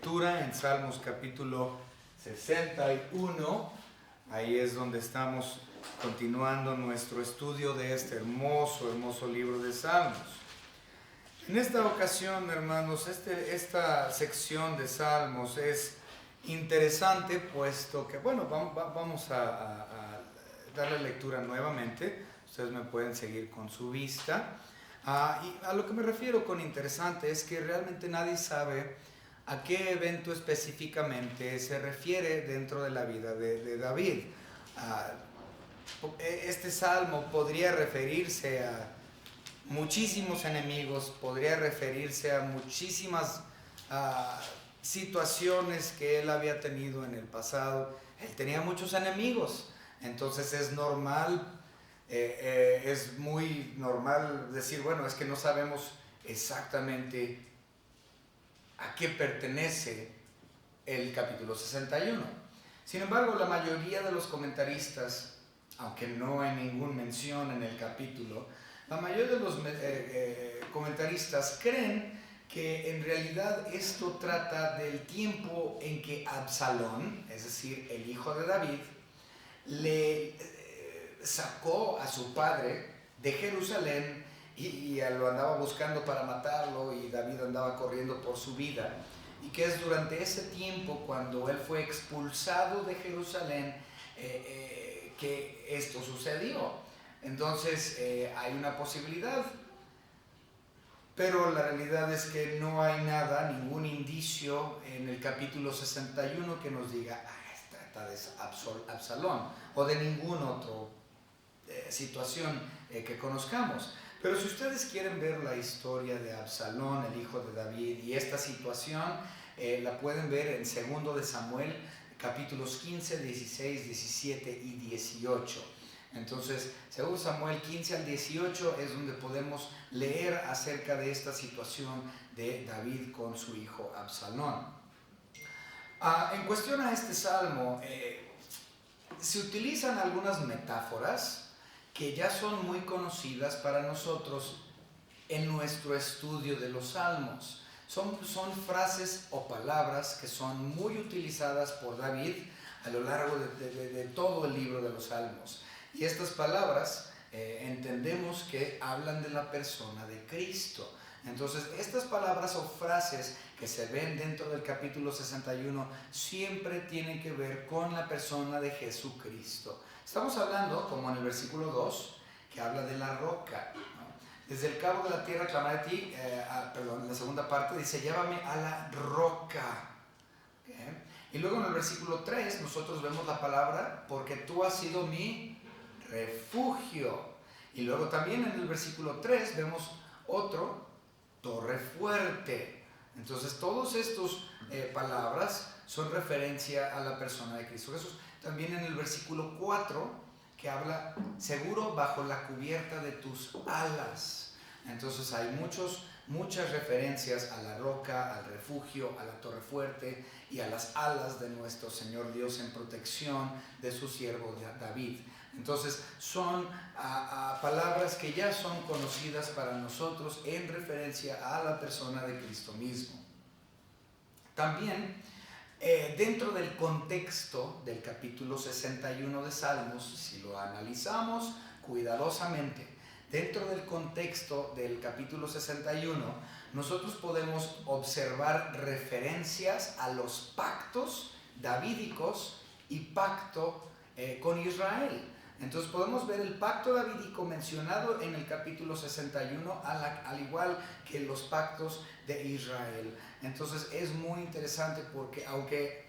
lectura en Salmos capítulo 61. Ahí es donde estamos continuando nuestro estudio de este hermoso libro de Salmos. En esta ocasión, hermanos, esta sección de Salmos es interesante, puesto que, bueno, vamos a darle lectura nuevamente. Ustedes me pueden seguir con su vista. Y a lo que me refiero con interesante es que realmente nadie sabe a qué evento específicamente se refiere dentro de la vida de David. Este salmo podría referirse a muchísimos enemigos, podría referirse a muchísimas situaciones que él había tenido en el pasado. Él tenía muchos enemigos, entonces es normal. Es muy normal decir, bueno, es que no sabemos exactamente a qué pertenece el capítulo 61. Sin embargo, la mayoría de los comentaristas, aunque no hay ninguna mención en el capítulo, la mayoría de los comentaristas creen que en realidad esto trata del tiempo en que Absalón, es decir, el hijo de David, le sacó a su padre de Jerusalén y lo andaba buscando para matarlo, y David andaba corriendo por su vida, y que es durante ese tiempo, cuando él fue expulsado de Jerusalén, que esto sucedió. Entonces hay una posibilidad, pero la realidad es que no hay nada, ningún indicio en el capítulo 61 que nos diga, trata de Absalón, o de ningún otro situación que conozcamos. Pero si ustedes quieren ver la historia de Absalón, el hijo de David, y esta situación, la pueden ver en 2 de Samuel, capítulos 15, 16, 17 y 18. Entonces, 2 Samuel 15 al 18 es donde podemos leer acerca de esta situación de David con su hijo Absalón. En cuestión a este salmo, se utilizan algunas metáforas que ya son muy conocidas para nosotros en nuestro estudio de los salmos. Son frases o palabras que son muy utilizadas por David a lo largo de todo el libro de los salmos. Y estas palabras entendemos que hablan de la persona de Cristo. Entonces, estas palabras o frases que se ven dentro del capítulo 61 siempre tienen que ver con la persona de Jesucristo. Estamos hablando, como en el versículo 2, que habla de la roca, ¿no? Desde el cabo de la tierra clamaré a ti, en la segunda parte dice, llévame a la roca. ¿Okay? Y luego en el versículo 3 nosotros vemos la palabra, porque tú has sido mi refugio. Y luego también en el versículo 3 vemos otro, torre fuerte. Entonces todas estas palabras son referencia a la persona de Cristo Jesús. También en el versículo 4, que habla seguro bajo la cubierta de tus alas. Entonces hay muchas referencias a la roca, al refugio, a la torre fuerte y a las alas de nuestro Señor Dios en protección de su siervo David. Entonces son palabras que ya son conocidas para nosotros en referencia a la persona de Cristo mismo. También dentro del contexto del capítulo 61 de Salmos, si lo analizamos cuidadosamente, dentro del contexto del capítulo 61, nosotros podemos observar referencias a los pactos davídicos y pacto con Israel. Entonces podemos ver el pacto davídico mencionado en el capítulo 61, al igual que los pactos de Israel. Entonces es muy interesante, porque aunque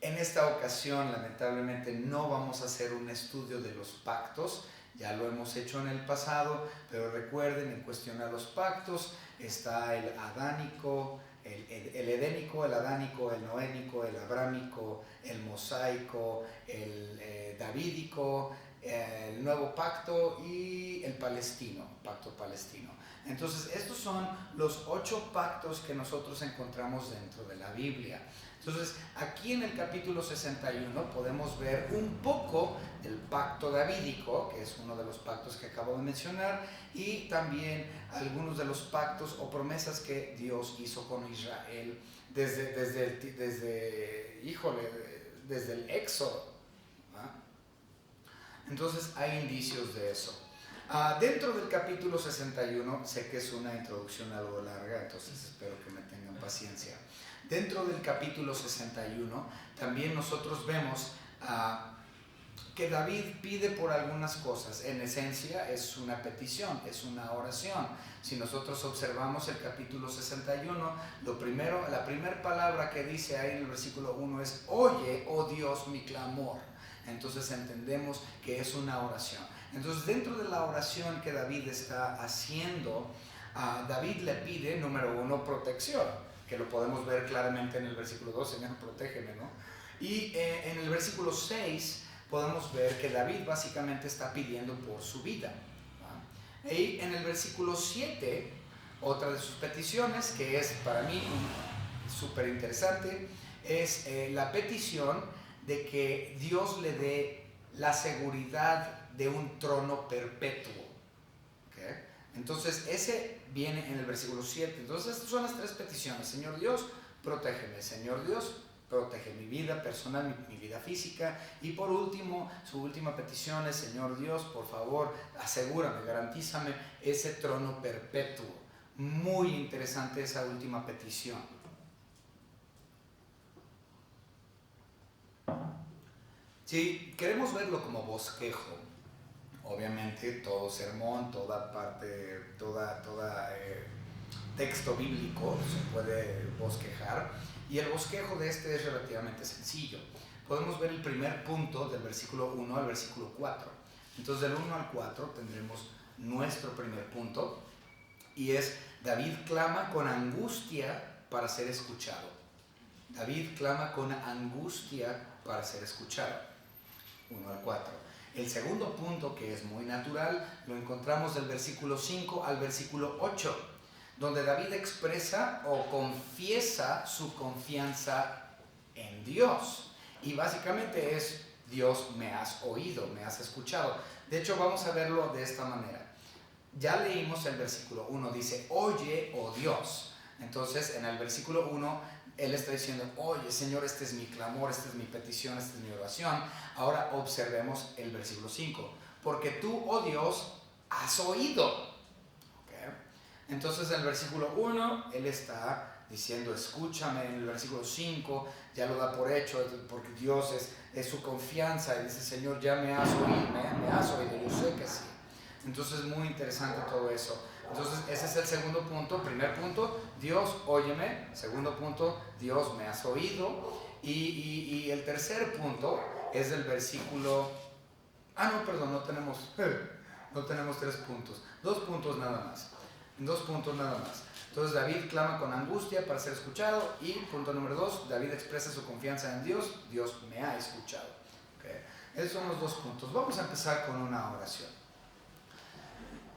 en esta ocasión lamentablemente no vamos a hacer un estudio de los pactos, ya lo hemos hecho en el pasado, pero recuerden, en cuestión a los pactos está el adánico, el edénico, el adánico, el noénico, el abrámico, el mosaico, el davídico, el nuevo pacto y el pacto palestino. Entonces, estos son los 8 pactos que nosotros encontramos dentro de la Biblia. Entonces, aquí en el capítulo 61 podemos ver un poco del pacto davídico, que es uno de los pactos que acabo de mencionar, y también algunos de los pactos o promesas que Dios hizo con Israel desde el Éxodo. Entonces, hay indicios de eso. Dentro del capítulo 61, sé que es una introducción algo larga, entonces espero que me tengan paciencia. Dentro del capítulo 61 también nosotros vemos que David pide por algunas cosas. En esencia es una petición, es una oración. Si nosotros observamos el capítulo 61, la primera palabra que dice ahí en el versículo 1 es: oye, oh Dios, mi clamor. Entonces entendemos que es una oración. Entonces, dentro de la oración que David está haciendo, David le pide, número 1, protección, que lo podemos ver claramente en el versículo 2, Señor, protégeme, ¿no? Y en el versículo 6 podemos ver que David básicamente está pidiendo por su vida, ¿no? Y en el versículo 7, otra de sus peticiones, que es para mí súper interesante, es la petición de que Dios le dé la seguridad de un trono perpetuo. ¿Okay? Entonces, ese viene en el versículo 7. Entonces, estas son las 3 peticiones. Señor Dios, protégeme. Señor Dios, protege mi vida personal, mi vida física. Y por último, su última petición es: Señor Dios, por favor, asegúrame, garantízame ese trono perpetuo. Muy interesante esa última petición. Si queremos verlo como bosquejo, obviamente todo sermón, toda texto bíblico se puede bosquejar, y el bosquejo de este es relativamente sencillo. Podemos ver el primer punto del versículo 1 al versículo 4. Entonces, del 1 al 4 tendremos nuestro primer punto, y es: David clama con angustia para ser escuchado. David clama con angustia para ser escuchado. 1 al 4. El segundo punto, que es muy natural, lo encontramos del versículo 5 al versículo 8, donde David expresa o confiesa su confianza en Dios. Y básicamente es: Dios, me has oído, me has escuchado. De hecho, vamos a verlo de esta manera. Ya leímos el versículo 1, dice: oye, oh Dios. Entonces, en el versículo 1, él está diciendo: oye, Señor, este es mi clamor, esta es mi petición, esta es mi oración. Ahora observemos el versículo 5. Porque tú, oh Dios, has oído. ¿Okay? Entonces, en el versículo 1, él está diciendo: escúchame. En el versículo 5, ya lo da por hecho, porque Dios es su confianza. Y dice: Señor, ya me has oído, me has oído, yo sé que sí. Entonces, muy interesante todo eso. Entonces, ese es el segundo punto. Primer punto: Dios, óyeme. Segundo punto: Dios, me has oído. Y el tercer punto es del versículo... no tenemos 3 puntos. 2 puntos nada más. 2 puntos nada más. Entonces, David clama con angustia para ser escuchado. Y punto número 2, David expresa su confianza en Dios. Dios me ha escuchado. ¿Okay? Esos son los 2 puntos. Vamos a empezar con una oración.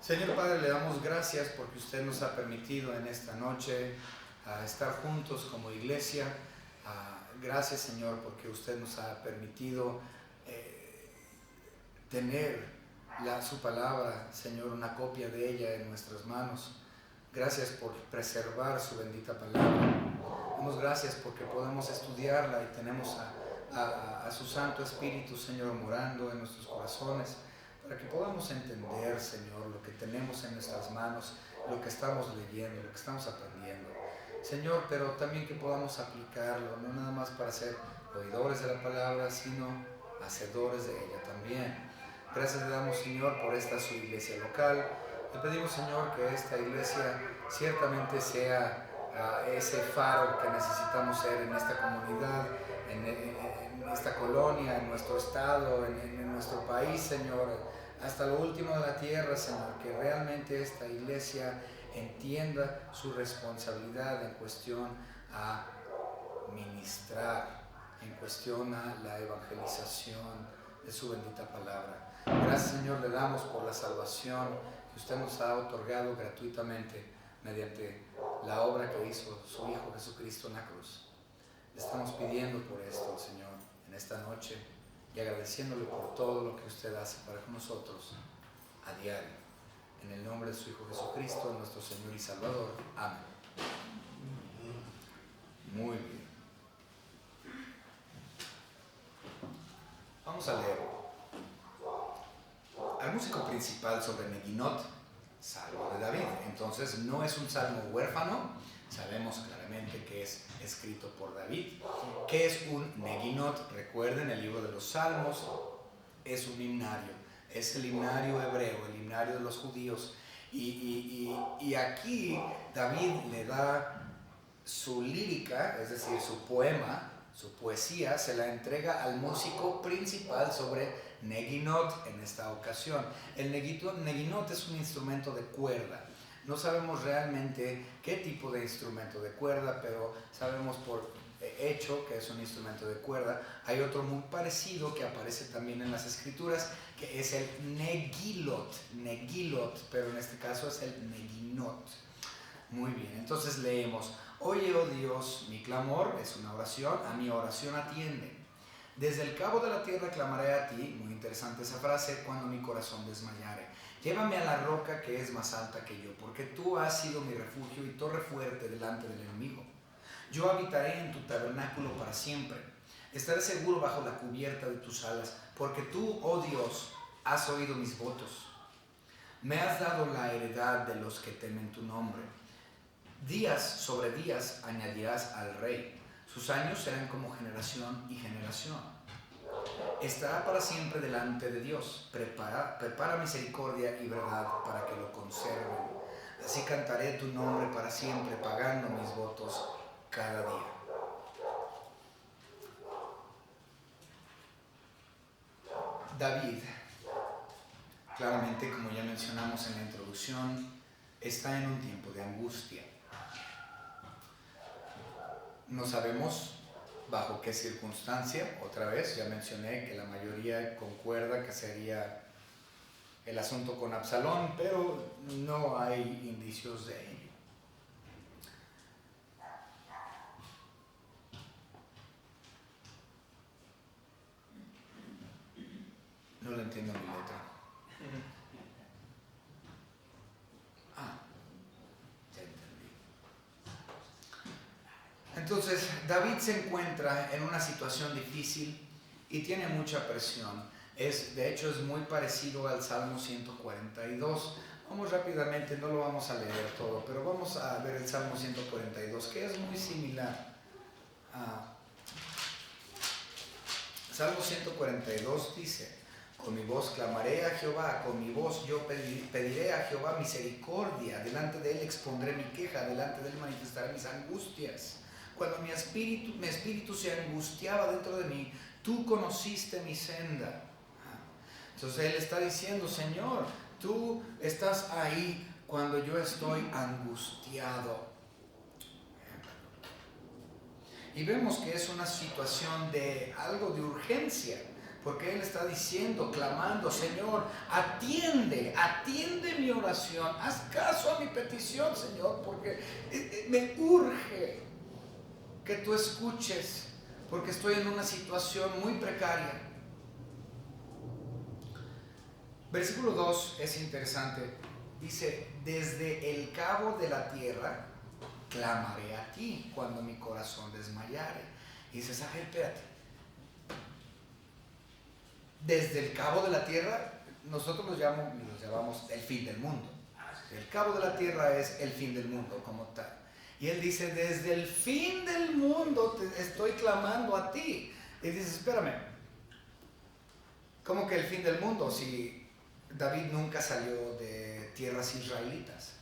Señor Padre, le damos gracias porque usted nos ha permitido en esta noche estar juntos como iglesia. Gracias, Señor, porque usted nos ha permitido tener su palabra, Señor, una copia de ella en nuestras manos. Gracias por preservar su bendita palabra. Damos gracias porque podemos estudiarla y tenemos a su Santo Espíritu, Señor, morando en nuestros corazones, para que podamos entender, Señor, lo que tenemos en nuestras manos, lo que estamos leyendo, lo que estamos aprendiendo. Señor, pero también que podamos aplicarlo, no nada más para ser oidores de la palabra, sino hacedores de ella también. Gracias le damos, Señor, por esta su iglesia local. Le pedimos, Señor, que esta iglesia ciertamente sea ese faro que necesitamos ser en esta comunidad, en esta colonia, en nuestro estado, en nuestro país, Señor, hasta lo último de la tierra, Señor, que realmente esta iglesia entienda su responsabilidad en cuestión a ministrar, en cuestión a la evangelización de su bendita palabra. Gracias, Señor, le damos por la salvación que usted nos ha otorgado gratuitamente mediante la obra que hizo su Hijo Jesucristo en la cruz. Le estamos pidiendo por esto, Señor, en esta noche y agradeciéndole por todo lo que usted hace para con nosotros a diario. En el nombre de su Hijo Jesucristo, nuestro Señor y Salvador. Amén. Muy bien. Vamos a leer al músico principal sobre Neginot, Salmo de David. Entonces no es un salmo huérfano, sabemos claramente que es escrito por David. ¿Qué es un Neginot? Recuerden, el libro de los Salmos es un himnario, es el himnario hebreo, el himnario de los judíos. Y aquí David le da su lírica, es decir, su poema, su poesía, se la entrega al músico principal sobre Neginot en esta ocasión. El Neginot es un instrumento de cuerda. No sabemos realmente qué tipo de instrumento de cuerda, pero sabemos por hecho que es un instrumento de cuerda. Hay otro muy parecido que aparece también en las escrituras, que es el Negilot, pero en este caso es el Neginot. Muy bien, entonces leemos: Oye, oh Dios, mi clamor, es una oración, a mi oración atiende. Desde el cabo de la tierra clamaré a ti, muy interesante esa frase, cuando mi corazón desmayare. Llévame a la roca que es más alta que yo, porque tú has sido mi refugio y torre fuerte delante del enemigo. Yo habitaré en tu tabernáculo para siempre. Estaré seguro bajo la cubierta de tus alas, porque tú, oh Dios, has oído mis votos. Me has dado la heredad de los que temen tu nombre. Días sobre días añadirás al rey. Sus años serán como generación y generación. Estará para siempre delante de Dios. Prepara misericordia y verdad para que lo conserven. Así cantaré tu nombre para siempre, pagando mis votos cada día. David, claramente, como ya mencionamos en la introducción, está en un tiempo de angustia. No sabemos bajo qué circunstancia. Otra vez, ya mencioné que la mayoría concuerda que sería el asunto con Absalón, pero no hay indicios de ello. No lo entiendo mi letra. Ya entendí. Entonces, David se encuentra en una situación difícil y tiene mucha presión. De hecho, es muy parecido al Salmo 142. Vamos rápidamente, no lo vamos a leer todo, pero vamos a ver el Salmo 142, que es muy similar a Salmo 142. Dice: con mi voz clamaré a Jehová, con mi voz yo pediré a Jehová misericordia, delante de él expondré mi queja, delante de él manifestaré mis angustias. Cuando mi espíritu se angustiaba dentro de mí, tú conociste mi senda. Entonces él está diciendo: Señor, tú estás ahí cuando yo estoy angustiado. Y vemos que es una situación de algo de urgencia, porque él está diciendo, clamando: Señor, atiende mi oración, haz caso a mi petición, Señor, porque me urge que tú escuches, porque estoy en una situación muy precaria. Versículo 2 es interesante. Dice: desde el cabo de la tierra clamaré a ti cuando mi corazón desmayare. Y dices: espérate. Desde el cabo de la tierra, nosotros los llamamos el fin del mundo. El cabo de la tierra es el fin del mundo como tal. Y él dice: desde el fin del mundo te estoy clamando a ti. Y dices: espérame, ¿cómo que el fin del mundo? Si David nunca salió de tierras israelitas.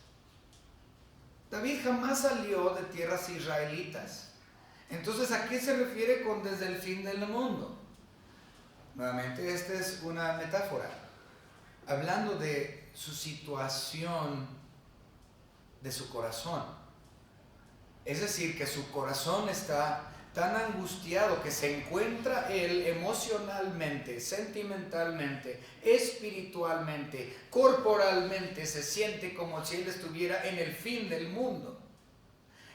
David jamás salió de tierras israelitas. Entonces, ¿a qué se refiere con desde el fin del mundo? Nuevamente, esta es una metáfora, hablando de su situación, de su corazón. Es decir, que su corazón está tan angustiado que se encuentra él emocionalmente, sentimentalmente, espiritualmente, corporalmente, se siente como si él estuviera en el fin del mundo.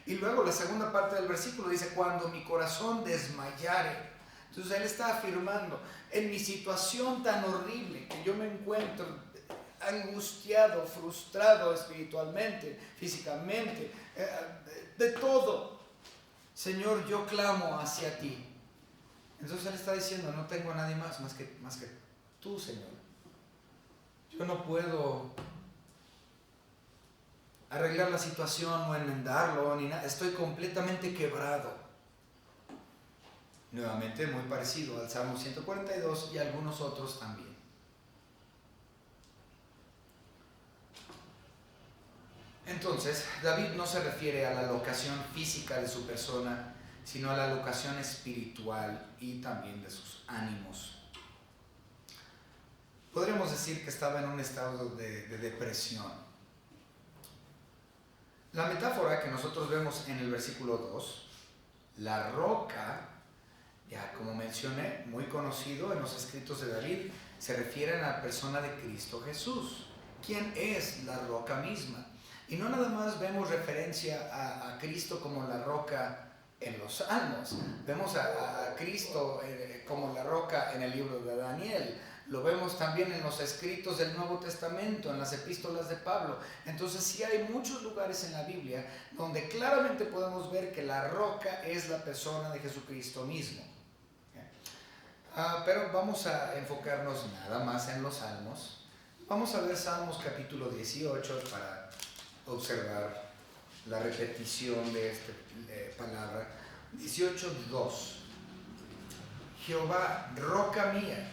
Y luego la segunda parte del versículo dice, cuando mi corazón desmayare. Entonces él está afirmando, en mi situación tan horrible que yo me encuentro, angustiado, frustrado espiritualmente, físicamente, de todo, Señor, yo clamo hacia ti. Entonces él está diciendo, no tengo a nadie más que tú, Señor. Yo no puedo arreglar la situación o enmendarlo ni nada. Estoy completamente quebrado. Nuevamente muy parecido al Salmo 142 y algunos otros también. Entonces, David no se refiere a la locación física de su persona, sino a la locación espiritual y también de sus ánimos. Podríamos decir que estaba en un estado de depresión. La metáfora que nosotros vemos en el versículo 2, la roca, ya como mencioné, muy conocido en los escritos de David, se refiere a la persona de Cristo Jesús, quien es la roca misma. Y no nada más vemos referencia a Cristo como la roca en los Salmos, vemos a Cristo como la roca en el libro de Daniel, lo vemos también en los escritos del Nuevo Testamento, en las epístolas de Pablo. Entonces sí hay muchos lugares en la Biblia donde claramente podemos ver que la roca es la persona de Jesucristo mismo. Pero vamos a enfocarnos nada más en los Salmos. Vamos a ver Salmos capítulo 18 para observar la repetición de esta palabra. 18:2. Jehová, roca mía,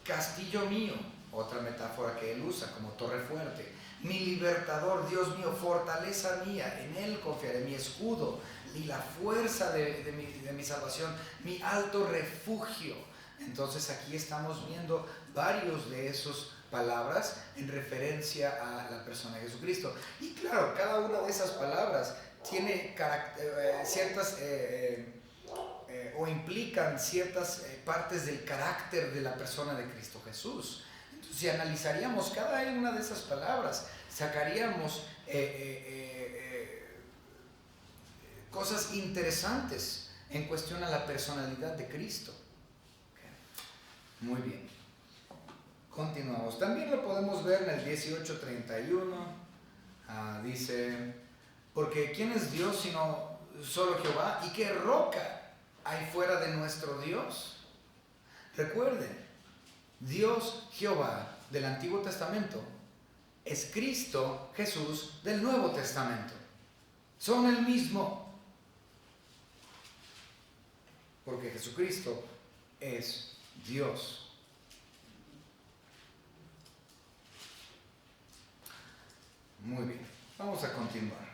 castillo mío, otra metáfora que él usa como torre fuerte, mi libertador, Dios mío, fortaleza mía, en él confiaré, mi escudo y la fuerza de mi salvación, mi alto refugio. Entonces aquí estamos viendo varios de esos palabras en referencia a la persona de Jesucristo. Y claro, cada una de esas palabras tiene ciertas o implican ciertas partes del carácter de la persona de Cristo Jesús. Entonces, si analizaríamos cada una de esas palabras, sacaríamos cosas interesantes en cuestión a la personalidad de Cristo. Okay. Muy bien. Continuamos. También lo podemos ver en el 18:31. Dice, porque ¿quién es Dios sino solo Jehová? ¿Y qué roca hay fuera de nuestro Dios? Recuerden, Dios Jehová del Antiguo Testamento es Cristo Jesús del Nuevo Testamento. Son el mismo. Porque Jesucristo es Dios. Muy bien, vamos a continuar.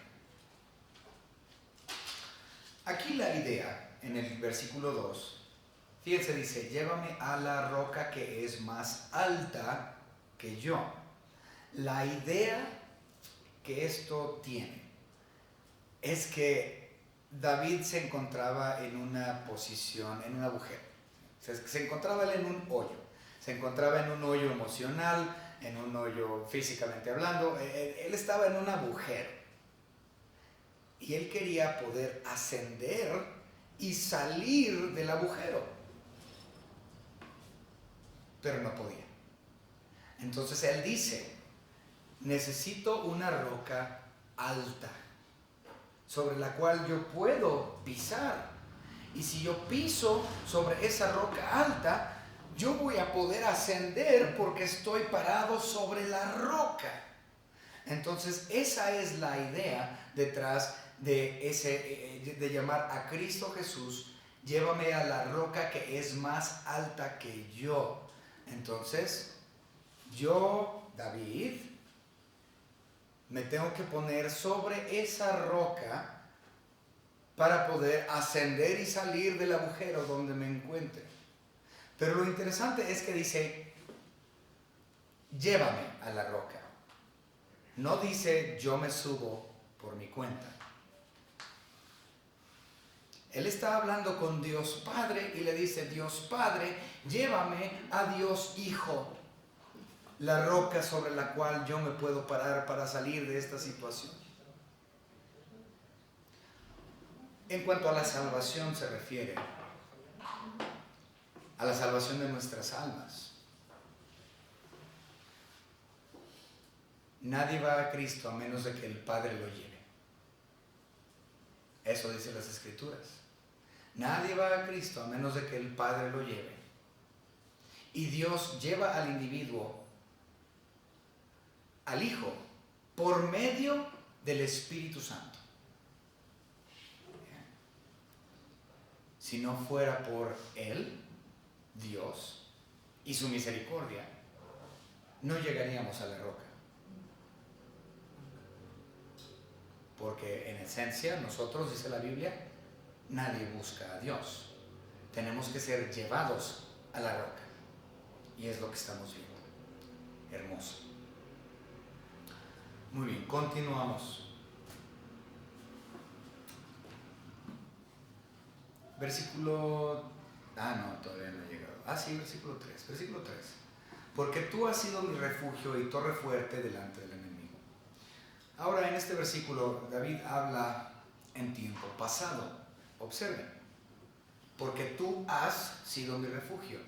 Aquí la idea en el versículo 2, fíjense, dice, llévame a la roca que es más alta que yo. La idea que esto tiene es que David se encontraba en una posición, en un agujero. Se encontraba él en un hoyo. Se encontraba en un hoyo emocional, en un hoyo físicamente hablando. Él estaba en un agujero. Y él quería poder ascender y salir del agujero. Pero no podía. Entonces él dice, necesito una roca alta sobre la cual yo puedo pisar. Y si yo piso sobre esa roca alta, yo voy a poder ascender porque estoy parado sobre la roca. Entonces esa es la idea detrás de llamar a Cristo Jesús, llévame a la roca que es más alta que yo. Entonces yo, David, me tengo que poner sobre esa roca para poder ascender y salir del agujero donde me encuentre. Pero lo interesante es que dice, llévame a la roca. No dice, yo me subo por mi cuenta. Él está hablando con Dios Padre y le dice: Dios Padre, llévame a Dios Hijo, la roca sobre la cual yo me puedo parar para salir de esta situación. En cuanto a la salvación se refiere, a la salvación de nuestras almas, nadie va a Cristo a menos de que el Padre lo lleve. Eso dicen las Escrituras. Nadie va a Cristo a menos de que el Padre lo lleve. Y Dios lleva al individuo, al Hijo, por medio del Espíritu Santo. Si no fuera por Él, Dios, y su misericordia, no llegaríamos a la roca. Porque en esencia nosotros, dice la Biblia, nadie busca a Dios. Tenemos que ser llevados a la roca. Y es lo que estamos viendo. Hermoso. Muy bien, continuamos. Versículo... todavía no he llegado. Sí, versículo 3. Versículo 3. Porque tú has sido mi refugio y torre fuerte delante del enemigo. Ahora en este versículo David habla en tiempo pasado. Observen. Porque tú has sido mi refugio.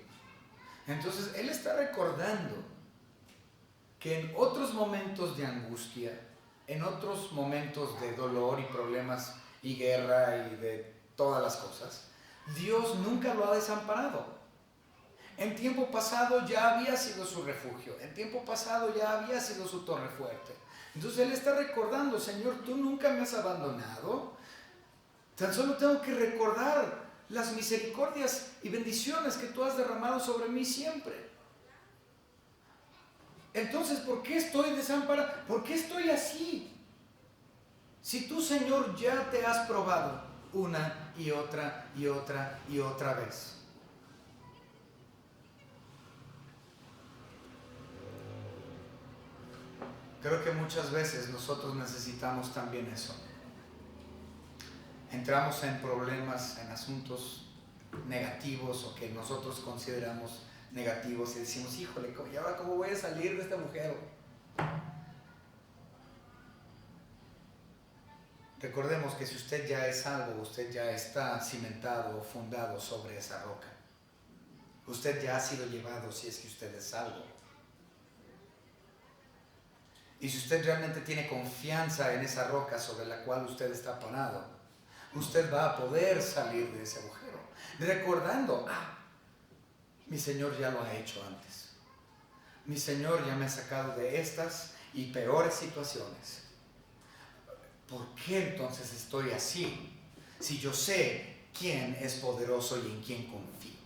Entonces él está recordando que en otros momentos de angustia, en otros momentos de dolor y problemas y guerra y de todas las cosas, Dios nunca lo ha desamparado. En tiempo pasado ya había sido su refugio, en tiempo pasado ya había sido su torre fuerte. Entonces él está recordando: Señor, tú nunca me has abandonado. Tan solo tengo que recordar las misericordias y bendiciones que tú has derramado sobre mí siempre. Entonces, ¿por qué estoy desamparado? ¿Por qué estoy así? Si tú, Señor, ya te has probado una y otra y otra y otra vez. Creo que muchas veces nosotros necesitamos también eso. Entramos en problemas, en asuntos negativos o que nosotros consideramos negativos y decimos: híjole, ¿y ahora cómo voy a salir de este agujero? Recordemos que si usted ya es salvo, usted ya está cimentado o fundado sobre esa roca. Usted ya ha sido llevado si es que usted es salvo. Y si usted realmente tiene confianza en esa roca sobre la cual usted está parado, usted va a poder salir de ese agujero, recordando: mi Señor ya lo ha hecho antes. Mi Señor ya me ha sacado de estas y peores situaciones. ¿Por qué entonces estoy así? Si yo sé quién es poderoso y en quién confío.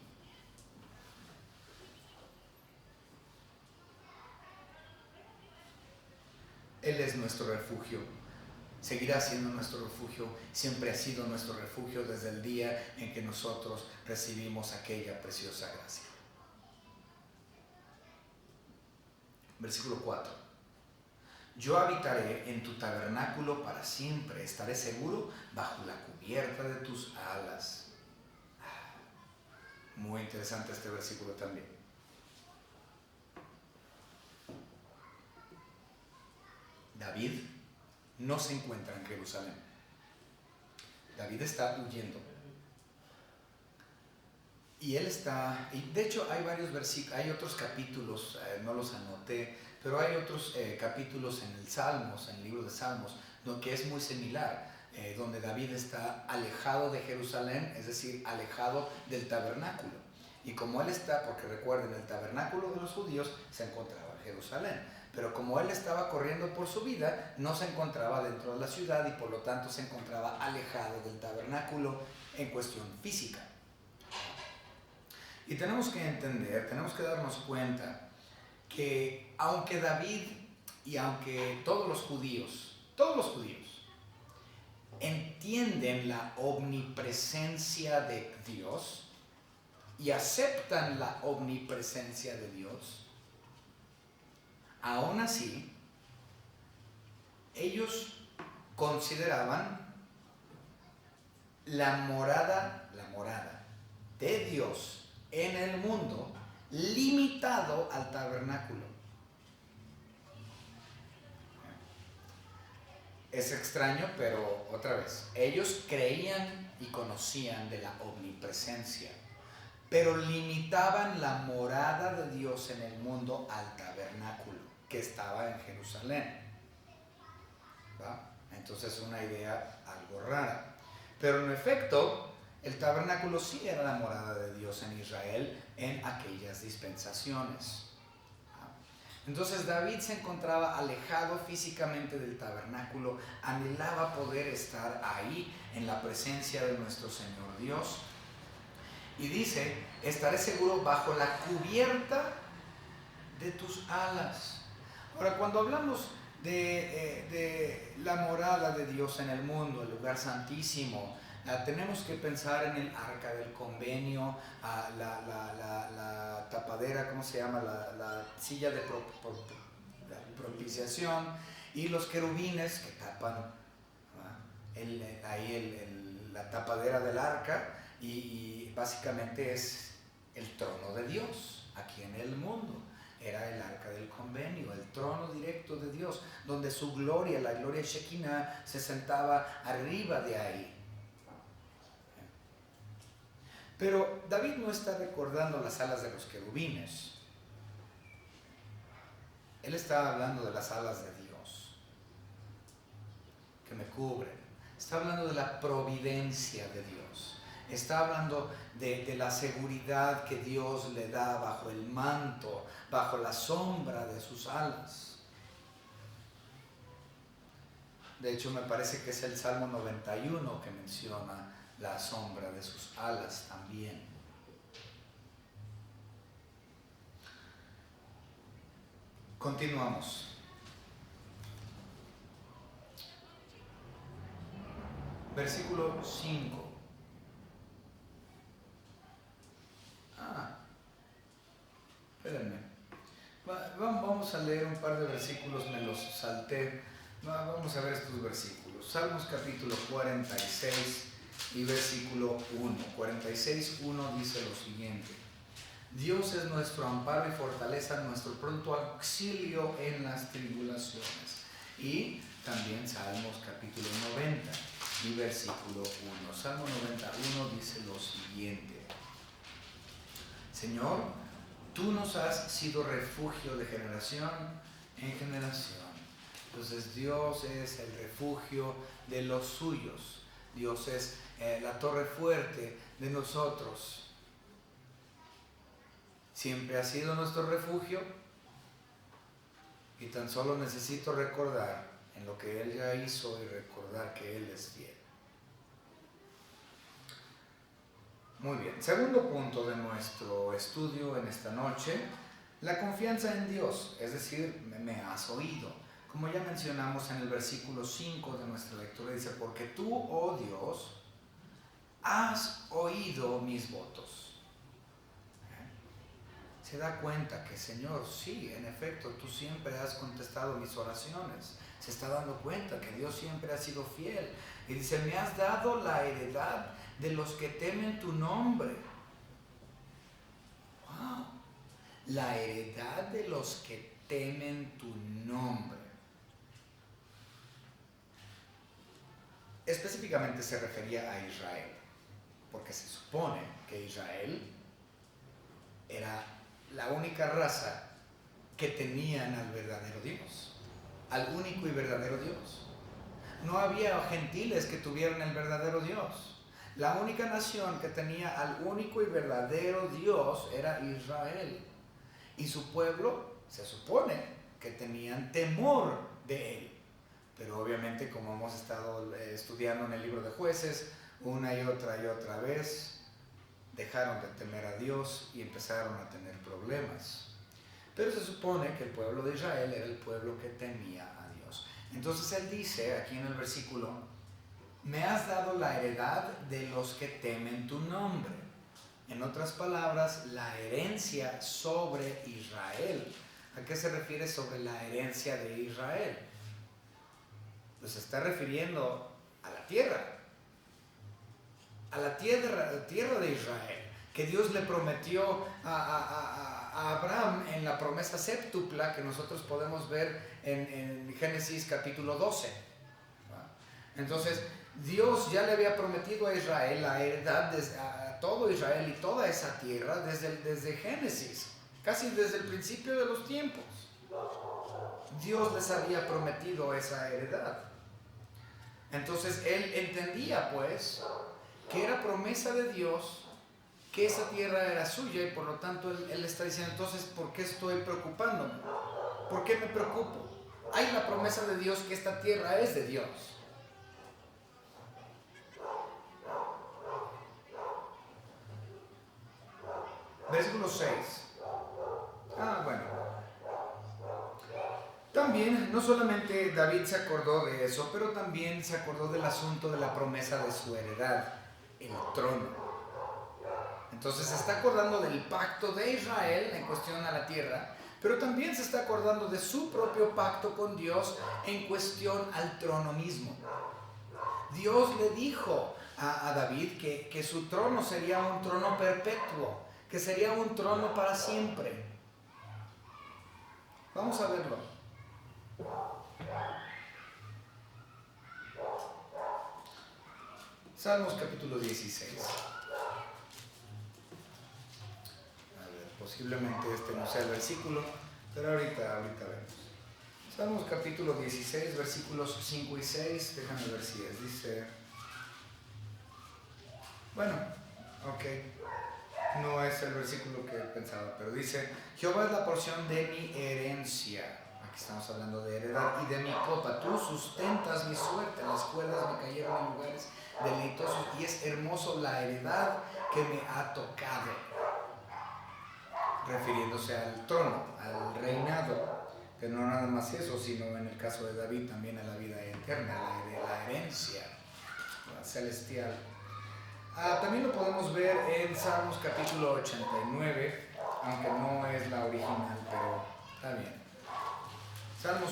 Él es nuestro refugio. Seguirá siendo nuestro refugio. Siempre ha sido nuestro refugio desde el día en que nosotros recibimos aquella preciosa gracia. Versículo 4. Yo habitaré en tu tabernáculo para siempre. Estaré seguro bajo la cubierta de tus alas. Muy interesante este versículo también. David no se encuentra en Jerusalén. David está huyendo. Y él está, y de hecho hay varios versículos, hay otros capítulos, no los anoté, pero hay otros capítulos en el Salmos, en el libro de Salmos, que es muy similar, donde David está alejado de Jerusalén, es decir, alejado del tabernáculo. Y como él está, porque recuerden, el tabernáculo de los judíos se encontraba en Jerusalén, pero como él estaba corriendo por su vida, no se encontraba dentro de la ciudad y por lo tanto se encontraba alejado del tabernáculo en cuestión física. Y tenemos que entender, tenemos que darnos cuenta que aunque David y aunque todos los judíos entienden la omnipresencia de Dios y aceptan la omnipresencia de Dios, aún así ellos consideraban la morada de Dios en el mundo, limitado al tabernáculo. Es extraño, pero otra vez, ellos creían y conocían de la omnipresencia, pero limitaban la morada de Dios en el mundo al tabernáculo que estaba en Jerusalén. ¿Va? Entonces una idea algo rara. Pero en efecto, el tabernáculo sí era la morada de Dios en Israel en aquellas dispensaciones. Entonces David se encontraba alejado físicamente del tabernáculo, anhelaba poder estar ahí en la presencia de nuestro Señor Dios. Y dice, estaré seguro bajo la cubierta de tus alas. Ahora, cuando hablamos de la morada de Dios en el mundo, el lugar santísimo, tenemos que pensar en el arca del convenio, la tapadera, ¿cómo se llama? La silla de propiciación y los querubines que tapan la tapadera del arca y básicamente es el trono de Dios aquí en el mundo. Era el arca del convenio, el trono directo de Dios, donde su gloria, la gloria Shekinah, se sentaba arriba de ahí. Pero David no está recordando las alas de los querubines. Él está hablando de las alas de Dios, que me cubren. Está hablando de la providencia de Dios. Está hablando de la seguridad que Dios le da bajo el manto, bajo la sombra de sus alas. De hecho, me parece que es el Salmo 91 que menciona la sombra de sus alas también. Continuamos. Versículo 5. Espérenme. Vamos a leer un par de versículos, me los salté. Vamos a ver estos versículos. Salmos capítulo 46 y versículo 1. 46:1 dice lo siguiente: Dios es nuestro amparo y fortaleza, nuestro pronto auxilio en las tribulaciones. Y también Salmos capítulo 90 y versículo 1. Salmo 91 dice lo siguiente: Señor, tú nos has sido refugio de generación en generación. Entonces Dios es el refugio de los suyos. Dios es la torre fuerte de nosotros. Siempre ha sido nuestro refugio y tan solo necesito recordar en lo que Él ya hizo y recordar que Él es fiel. Muy bien, segundo punto de nuestro estudio en esta noche, la confianza en Dios, es decir, me has oído. Como ya mencionamos en el versículo 5 de nuestra lectura, dice, porque tú, oh Dios, has oído mis votos. Se da cuenta que, Señor, sí, en efecto, tú siempre has contestado mis oraciones. Se está dando cuenta que Dios siempre ha sido fiel. Y dice, me has dado la heredad de los que temen tu nombre. ¡Wow! La heredad de los que temen tu nombre. Específicamente se refería a Israel, porque se supone que Israel era la única raza que tenían al verdadero Dios, al único y verdadero Dios. No había gentiles que tuvieran el verdadero Dios. La única nación que tenía al único y verdadero Dios era Israel. Y su pueblo se supone que tenían temor de él. Pero obviamente, como hemos estado estudiando en el libro de Jueces, una y otra vez, dejaron de temer a Dios y empezaron a tener problemas. Pero se supone que el pueblo de Israel era el pueblo que temía a Dios. Entonces él dice aquí en el versículo, me has dado la heredad de los que temen tu nombre. En otras palabras, la herencia sobre Israel. ¿A qué se refiere sobre la herencia de Israel? Pues se está refiriendo a la tierra. a la tierra de Israel, que Dios le prometió a Abraham en la promesa séptupla que nosotros podemos ver en Génesis capítulo 12. Entonces, Dios ya le había prometido a Israel la heredad a todo Israel y toda esa tierra desde Génesis, casi desde el principio de los tiempos. Dios les había prometido esa heredad. Entonces, él entendía pues que era promesa de Dios, que esa tierra era suya, y por lo tanto él está diciendo, entonces, ¿por qué estoy preocupándome? ¿Por qué me preocupo? Hay la promesa de Dios que esta tierra es de Dios. Versículo 6. Bueno. También, no solamente David se acordó de eso, pero también se acordó del asunto de la promesa de su heredad, el trono. Entonces se está acordando del pacto de Israel en cuestión a la tierra, pero también se está acordando de su propio pacto con Dios en cuestión al trono mismo. Dios le dijo a David que su trono sería un trono perpetuo, que sería un trono para siempre. Vamos a verlo. Salmos capítulo 16. Posiblemente este no sea el versículo, pero ahorita vemos. Salmos capítulo 16, versículos 5 y 6, déjame ver si es, dice, no es el versículo que pensaba, pero dice, Jehová es la porción de mi herencia, aquí estamos hablando de heredad, y de mi copa, tú sustentas mi suerte, las cuerdas me cayeron en lugares deleitosos, y es hermoso la heredad que me ha tocado, refiriéndose al trono, al reinado, que no nada más eso, sino en el caso de David también a la vida eterna, la herencia celestial. También lo podemos ver en Salmos capítulo 89, aunque no es la original, pero está bien. Salmo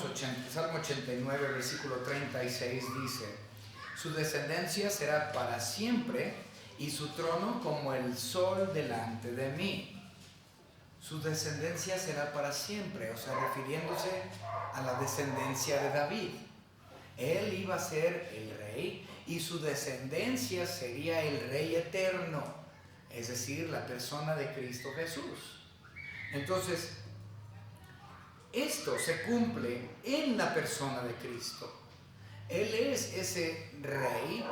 89, versículo 36 dice, su descendencia será para siempre y su trono como el sol delante de mí. Su descendencia será para siempre, o sea, refiriéndose a la descendencia de David. Él iba a ser el rey y su descendencia sería el rey eterno, es decir, la persona de Cristo Jesús. Entonces, esto se cumple en la persona de Cristo. Él es ese rey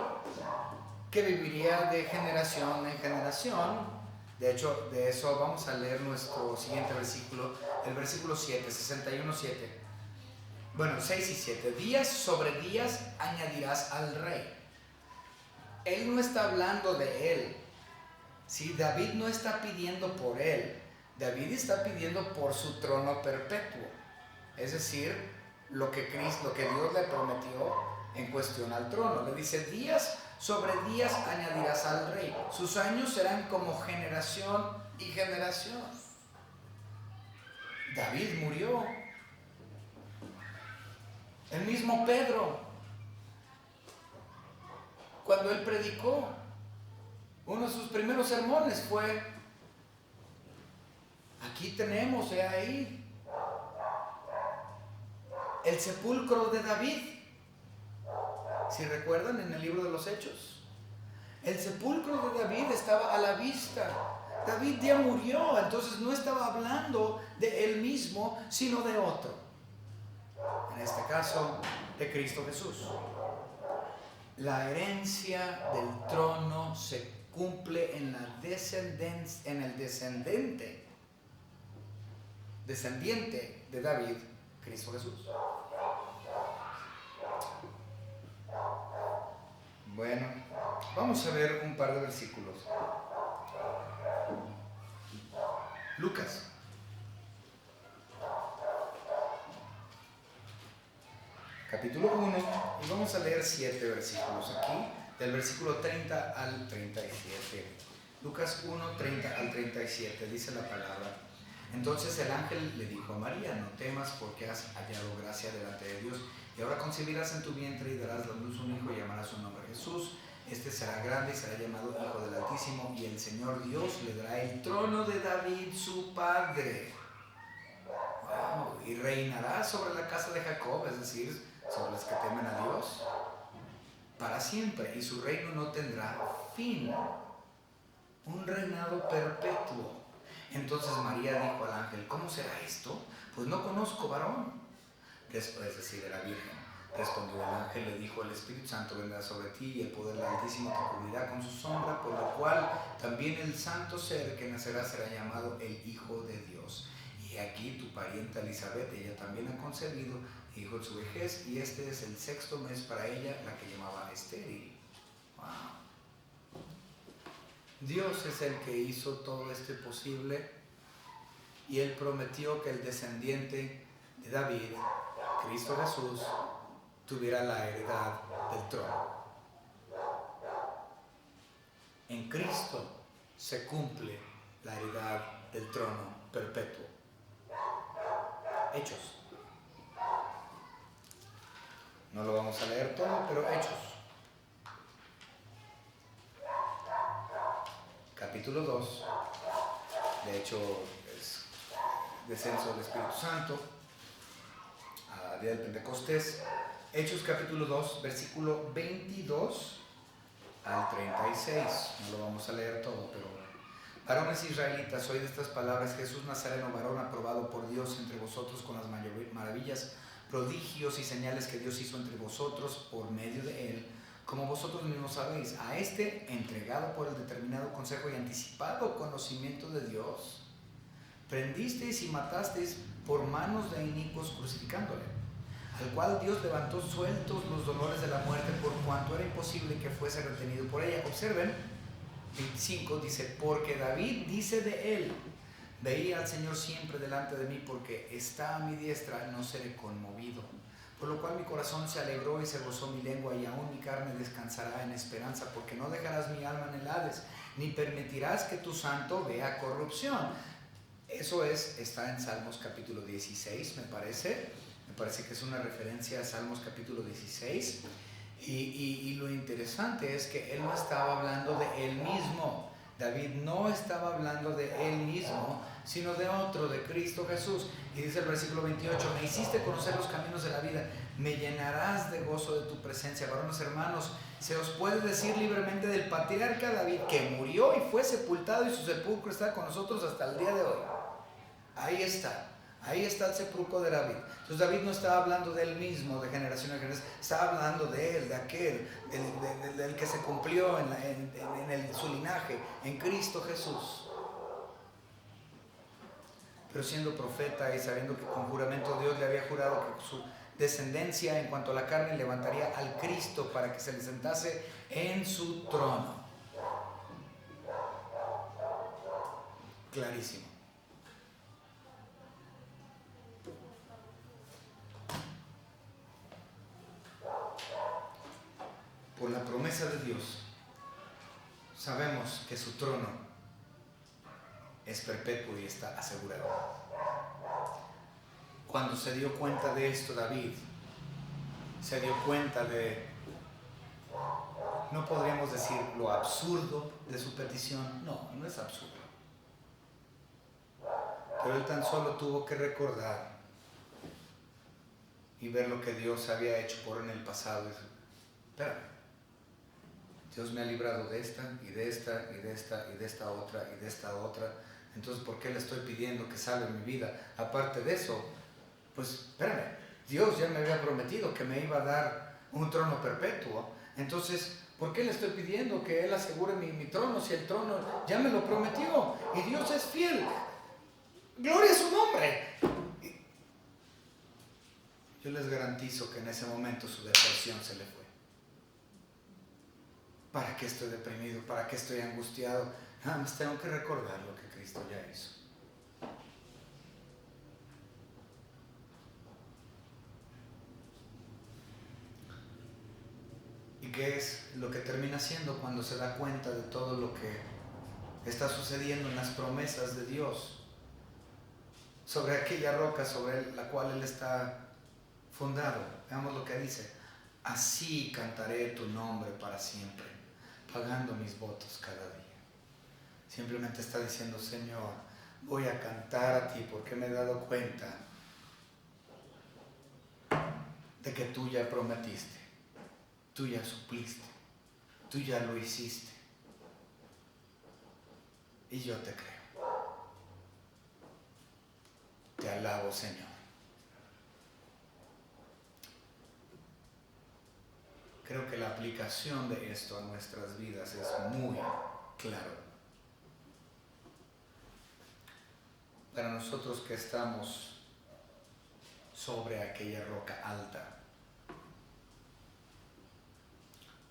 que viviría de generación en generación. De hecho, de eso vamos a leer nuestro siguiente versículo, el versículo 7, 61, 7. 6 y 7. Días sobre días añadirás al rey. Él no está hablando de él. Si David no está pidiendo por él, David está pidiendo por su trono perpetuo. Es decir, lo que Dios le prometió en cuestión al trono. Le dice, días sobre días añadirás al rey. Sus años serán como generación y generación. David murió. El mismo Pedro, cuando él predicó, uno de sus primeros sermones fue, aquí tenemos, ahí, el sepulcro de David. Si recuerdan en el libro de los Hechos, el sepulcro de David estaba a la vista. David ya murió, entonces no estaba hablando de él mismo, sino de otro. En este caso, de Cristo Jesús. La herencia del trono se cumple en el descendiente de David, Cristo Jesús. Bueno, vamos a ver un par de versículos. Lucas. Capítulo 1, y vamos a leer 7 versículos aquí, del versículo 30 al 37. Lucas 1, 30 al 37, dice la palabra. Entonces el ángel le dijo a María, no temas porque has hallado gracia delante de Dios, y ahora concebirás en tu vientre y darás a luz un hijo y llamarás su nombre Jesús. Este será grande y será llamado Hijo del Altísimo, y el Señor Dios le dará el trono de David su padre. Wow. Y reinará sobre la casa de Jacob, es decir, sobre los que temen a Dios, para siempre, y su reino no tendrá fin. Un reinado perpetuo. Entonces María dijo al ángel: ¿cómo será esto? Pues no conozco varón. Después, es decir, era virgen. Respondió el ángel, le dijo: el Espíritu Santo vendrá sobre ti y el poder del Altísimo te cubrirá con su sombra, por lo cual también el santo ser que nacerá será llamado el Hijo de Dios. Y aquí tu parienta Elizabeth, ella también ha concebido hijo en su vejez, y este es el 6º mes para ella, la que llamaba estéril. Wow. Dios es el que hizo todo esto posible, y Él prometió que el descendiente de David, Cristo Jesús, tuviera la heredad del trono. En Cristo se cumple la heredad del trono perpetuo. Hechos. No lo vamos a leer todo, pero Hechos. Capítulo 2. De hecho, es descenso del Espíritu Santo, a día del Pentecostés. Hechos capítulo 2, versículo 22 al 36. No lo vamos a leer todo, pero: varones israelitas, oíd estas palabras: Jesús Nazareno, varón aprobado por Dios entre vosotros con las maravillas, prodigios y señales que Dios hizo entre vosotros por medio de él, como vosotros mismos sabéis. A este, entregado por el determinado consejo y anticipado conocimiento de Dios, prendisteis y matasteis por manos de inicuos, crucificándole, al cual Dios levantó sueltos los dolores de la muerte, por cuanto era imposible que fuese retenido por ella. Observen, 25 dice: porque David dice de él: veía al Señor siempre delante de mí, porque está a mi diestra, no seré conmovido. Por lo cual mi corazón se alegró y se gozó mi lengua, y aún mi carne descansará en esperanza, porque no dejarás mi alma en el Hades, ni permitirás que tu santo vea corrupción. Eso está en Salmos capítulo 16, me parece que es una referencia a Salmos capítulo 16, y lo interesante es que él no estaba hablando de él mismo. David no estaba hablando de él mismo, sino de otro, de Cristo Jesús. Y dice el versículo 28: me hiciste conocer los caminos de la vida, me llenarás de gozo de tu presencia. Varones hermanos, se os puede decir libremente del patriarca David, que murió y fue sepultado, y su sepulcro está con nosotros hasta el día de hoy. Ahí está el sepulcro de David. Entonces David no estaba hablando de él mismo, de generación en generación, estaba hablando de él, de aquel, del que se cumplió en su linaje, en Cristo Jesús. Pero siendo profeta y sabiendo que con juramento Dios le había jurado que su descendencia en cuanto a la carne levantaría al Cristo para que se le sentase en su trono. Clarísimo. Por la promesa de Dios, sabemos que su trono es perpetuo y está asegurado. Cuando se dio cuenta de esto, David se dio cuenta de, no podríamos decir lo absurdo de su petición, no es absurdo, pero él tan solo tuvo que recordar y ver lo que Dios había hecho por él en el pasado. Espérame, Dios me ha librado de esta, y de esta, y de esta, y de esta otra, y de esta otra. Entonces, ¿por qué le estoy pidiendo que salve mi vida? Aparte de eso, pues, espérame, Dios ya me había prometido que me iba a dar un trono perpetuo. Entonces, ¿por qué le estoy pidiendo que Él asegure mi trono, si el trono ya me lo prometió? Y Dios es fiel. ¡Gloria a su nombre! Yo les garantizo que en ese momento su depresión se le fue. ¿Para qué estoy deprimido? ¿Para qué estoy angustiado? Nada más tengo que recordar lo que Cristo ya hizo. ¿Y qué es lo que termina haciendo cuando se da cuenta de todo lo que está sucediendo en las promesas de Dios sobre aquella roca sobre la cual Él está fundado? Veamos lo que dice: así cantaré tu nombre para siempre. pagando mis votos cada día. Simplemente está diciendo, Señor, voy a cantar a ti porque me he dado cuenta de que tú ya prometiste, tú ya supliste, tú ya lo hiciste. Y yo te creo. Te alabo, Señor. Creo que la aplicación de esto a nuestras vidas es muy claro. Para nosotros que estamos sobre aquella roca alta,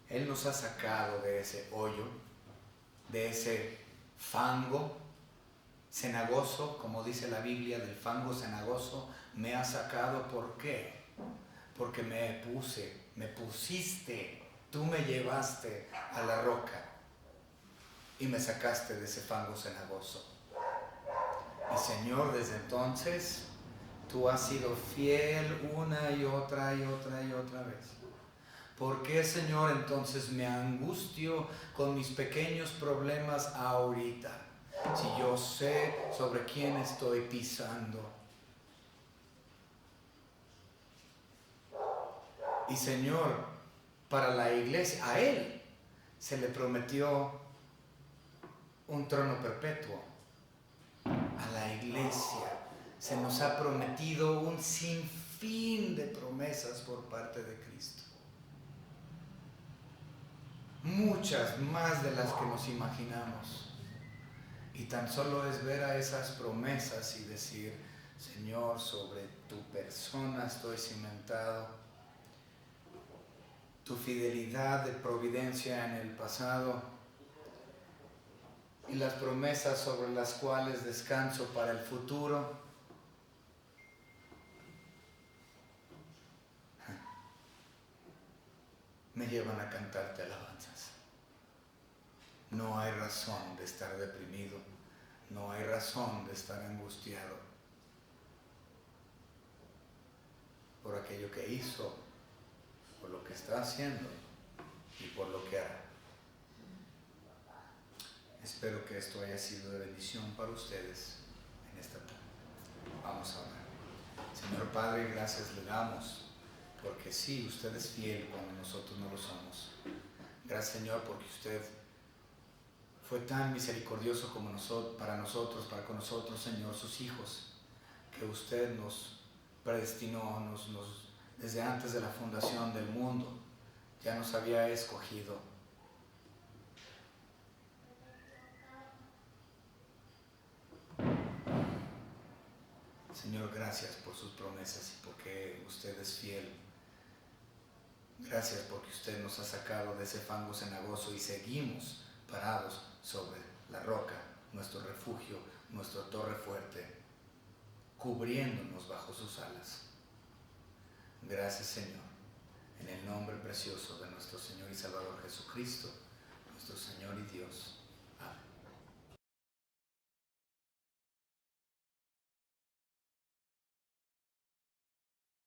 Él nos ha sacado de ese hoyo, de ese fango cenagoso, como dice la Biblia, del fango cenagoso me ha sacado. ¿Por qué? Porque me pusiste, tú me llevaste a la roca y me sacaste de ese fango cenagoso. Y Señor, desde entonces tú has sido fiel una y otra y otra y otra vez. ¿Por qué, Señor, entonces me angustio con mis pequeños problemas ahorita? Si yo sé sobre quién estoy pisando. Y Señor, para la iglesia, a Él se le prometió un trono perpetuo. A la iglesia se nos ha prometido un sinfín de promesas por parte de Cristo. Muchas más de las que nos imaginamos. Y tan solo es ver a esas promesas y decir, Señor, sobre tu persona estoy cimentado. Tu fidelidad de providencia en el pasado y las promesas sobre las cuales descanso para el futuro. Me llevan a cantarte alabanzas. No hay razón de estar deprimido, no hay razón de estar angustiado por aquello que hizo, por lo que está haciendo y por lo que hará. Espero que esto haya sido de bendición para ustedes en esta tarde. Vamos a orar. Señor Padre, gracias le damos, porque sí, usted es fiel cuando nosotros no lo somos. Gracias, Señor, porque usted fue tan misericordioso como para con nosotros, Señor, sus hijos, que usted nos predestinó, desde antes de la fundación del mundo, ya nos había escogido. Señor, gracias por sus promesas y porque usted es fiel. Gracias porque usted nos ha sacado de ese fango cenagoso y seguimos parados sobre la roca, nuestro refugio, nuestra torre fuerte, cubriéndonos bajo sus alas. Gracias, Señor, en el nombre precioso de nuestro Señor y Salvador Jesucristo, nuestro Señor y Dios.